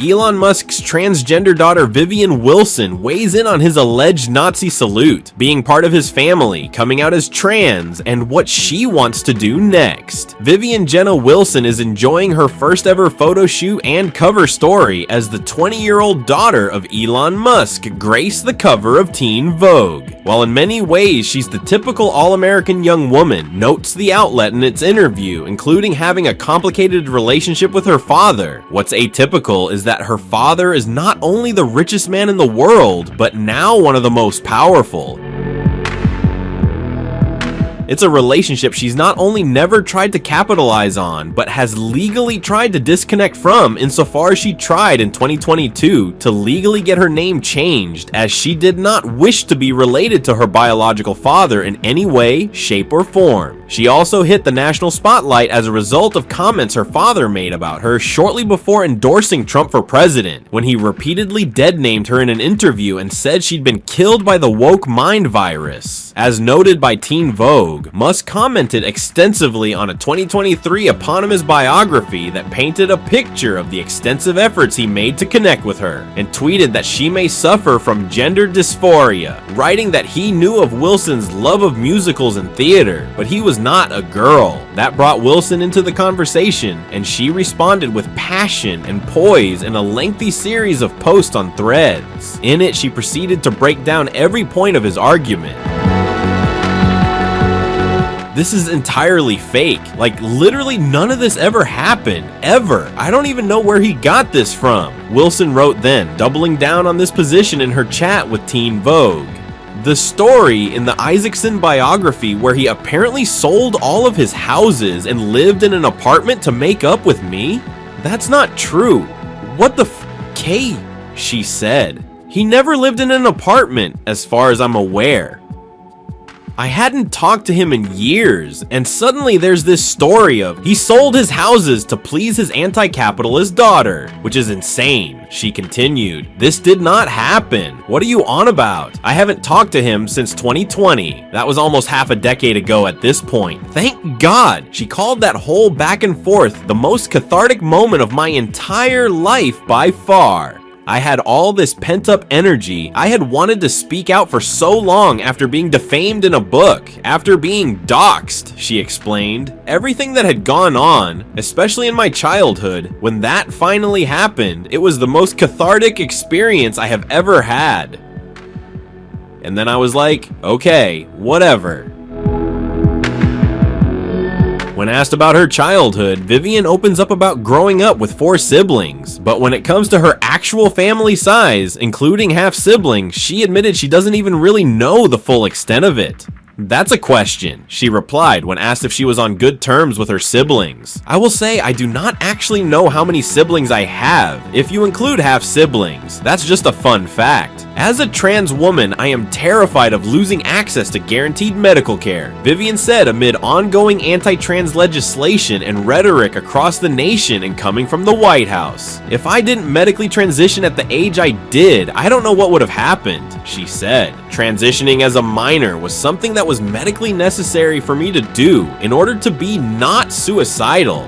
Elon Musk's transgender daughter Vivian Wilson weighs in on his alleged Nazi salute, being part of his family, coming out as trans, and what she wants to do next. Vivian Jenna Wilson is enjoying her first ever photo shoot and cover story as the 20-year-old daughter of Elon Musk graced the cover of Teen Vogue. While in many ways she's the typical all-American young woman, notes the outlet in its interview, including having a complicated relationship with her father. What's atypical is that her father is not only the richest man in the world, but now one of the most powerful. It's a relationship she's not only never tried to capitalize on, but has legally tried to disconnect from insofar as she tried in 2022 to legally get her name changed, as she did not wish to be related to her biological father in any way, shape, or form. She also hit the national spotlight as a result of comments her father made about her shortly before endorsing Trump for president, when he repeatedly dead-named her in an interview and said she'd been killed by the woke mind virus. As noted by Teen Vogue, Musk commented extensively on a 2023 eponymous biography that painted a picture of the extensive efforts he made to connect with her, and tweeted that she may suffer from gender dysphoria, writing that he knew of Wilson's love of musicals and theater, but he was not a girl. That brought Wilson into the conversation, and she responded with passion and poise in a lengthy series of posts on Threads. In it, she proceeded to break down every point of his argument. This is entirely fake. Like, literally none of this ever happened. Ever. I don't even know where he got this from. Wilson wrote then, doubling down on this position in her chat with Teen Vogue. The story in the Isaacson biography where he apparently sold all of his houses and lived in an apartment to make up with me? That's not true. What the K? She said. He never lived in an apartment, as far as I'm aware. I hadn't talked to him in years, and suddenly there's this story of he sold his houses to please his anti-capitalist daughter, which is insane. She continued, "This did not happen. What are you on about? I haven't talked to him since 2020. That was almost half a decade ago at this point. Thank God." She called that whole back and forth the most cathartic moment of my entire life by far. I had all this pent-up energy. I had wanted to speak out for so long after being defamed in a book, after being doxxed, she explained. Everything that had gone on, especially in my childhood, when that finally happened, it was the most cathartic experience I have ever had. And then I was like, okay, whatever. When asked about her childhood, Vivian opens up about growing up with 4 siblings, but when it comes to her actual family size, including half-siblings, she admitted she doesn't even really know the full extent of it. "That's a question," she replied when asked if she was on good terms with her siblings. "I will say I do not actually know how many siblings I have, if you include half-siblings. That's just a fun fact. As a trans woman, I am terrified of losing access to guaranteed medical care," Vivian said amid ongoing anti-trans legislation and rhetoric across the nation and coming from the White House. "If I didn't medically transition at the age I did, I don't know what would have happened," she said. "Transitioning as a minor was something that was medically necessary for me to do in order to be not suicidal."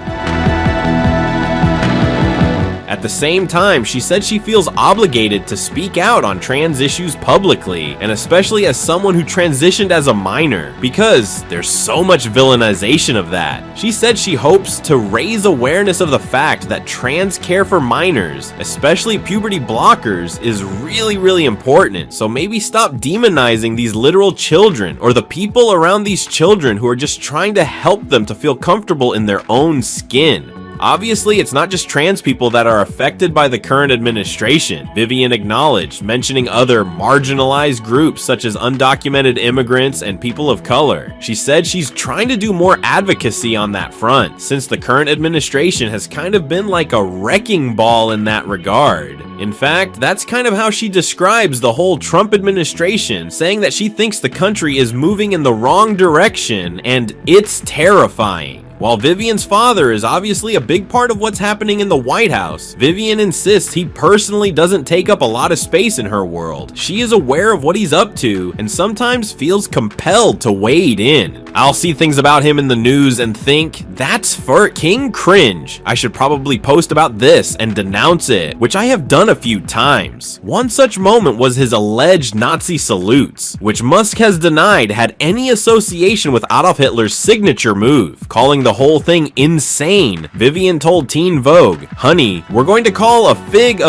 At the same time, she said she feels obligated to speak out on trans issues publicly, and especially as someone who transitioned as a minor, because there's so much villainization of that. She said she hopes to raise awareness of the fact that trans care for minors, especially puberty blockers, is really important, so maybe stop demonizing these literal children or the people around these children who are just trying to help them to feel comfortable in their own skin. Obviously, it's not just trans people that are affected by the current administration, Vivian acknowledged, mentioning other marginalized groups such as undocumented immigrants and people of color. She said she's trying to do more advocacy on that front, since the current administration has kind of been like a wrecking ball in that regard. In fact, that's kind of how she describes the whole Trump administration, saying that she thinks the country is moving in the wrong direction and it's terrifying. While Vivian's father is obviously a big part of what's happening in the White House, Vivian insists he personally doesn't take up a lot of space in her world. She is aware of what he's up to and sometimes feels compelled to wade in. I'll see things about him in the news and think, that's fucking cringe. I should probably post about this and denounce it, which I have done a few times. One such moment was his alleged Nazi salutes, which Musk has denied had any association with Adolf Hitler's signature move, calling the whole thing insane. Vivian told Teen Vogue, "Honey, we're going to call a fig,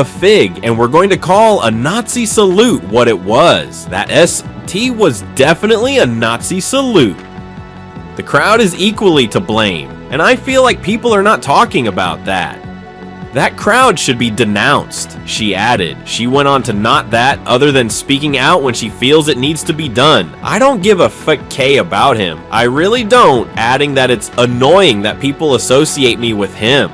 and we're going to call a Nazi salute what it was. That ST was definitely a Nazi salute." The crowd is equally to blame, and I feel like people are not talking about that. That crowd should be denounced, she added. She went on to not that other than speaking out when she feels it needs to be done. I don't give a fuck about him. I really don't, adding that it's annoying that people associate me with him.